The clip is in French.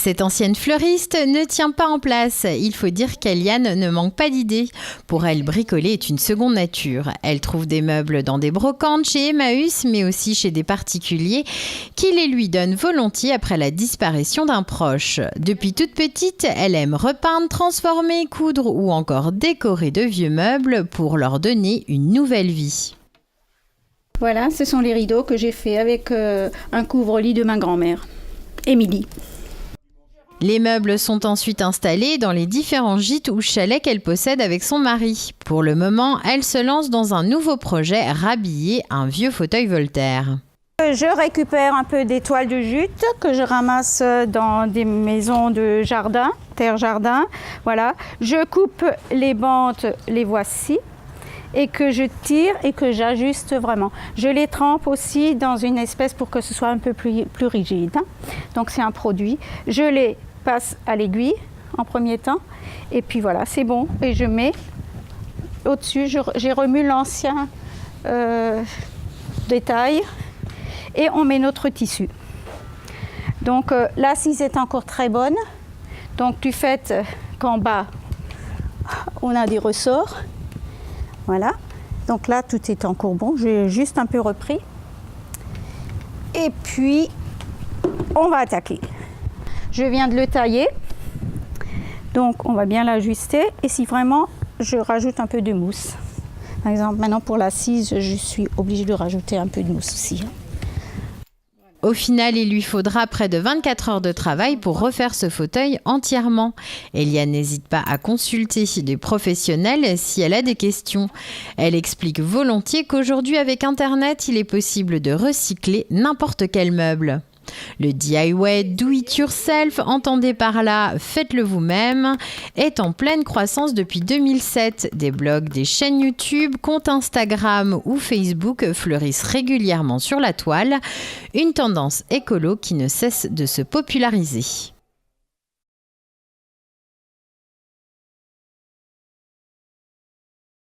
Cette ancienne fleuriste ne tient pas en place. Il faut dire qu'Eliane ne manque pas d'idées. Pour elle, bricoler est une seconde nature. Elle trouve des meubles dans des brocantes chez Emmaüs, mais aussi chez des particuliers qui les lui donnent volontiers après la disparition d'un proche. Depuis toute petite, elle aime repeindre, transformer, coudre ou encore décorer de vieux meubles pour leur donner une nouvelle vie. Voilà, ce sont les rideaux que j'ai fait avec un couvre-lit de ma grand-mère, Émilie. Les meubles sont ensuite installés dans les différents gîtes ou chalets qu'elle possède avec son mari. Pour le moment, elle se lance dans un nouveau projet, rhabiller un vieux fauteuil Voltaire. Je récupère un peu des toiles de jute que je ramasse dans des maisons de jardin, terre-jardin. Voilà. Je coupe les bandes, les voici, et que je tire et que j'ajuste vraiment. Je les trempe aussi dans une espèce pour que ce soit un peu plus rigide. Donc c'est un produit. Je les passe à l'aiguille en premier temps et puis voilà, c'est bon. Et je mets au-dessus, j'ai remis l'ancien détail et on met notre tissu. Donc l'assise est encore très bonne. Donc du fait qu'en bas on a des ressorts. Voilà, donc là tout est encore bon, j'ai juste un peu repris. Et puis on va attaquer. Je viens de le tailler, donc on va bien l'ajuster. Et si vraiment je rajoute un peu de mousse, par exemple maintenant pour l'assise, je suis obligée de rajouter un peu de mousse aussi. Au final, il lui faudra près de 24 heures de travail pour refaire ce fauteuil entièrement. Eliane n'hésite pas à consulter des professionnels si elle a des questions. Elle explique volontiers qu'aujourd'hui, avec Internet, il est possible de recycler n'importe quel meuble. Le DIY Do It Yourself, entendez par là faites-le vous-même, est en pleine croissance depuis 2007. Des blogs, des chaînes YouTube, comptes Instagram ou Facebook fleurissent régulièrement sur la toile. Une tendance écolo qui ne cesse de se populariser.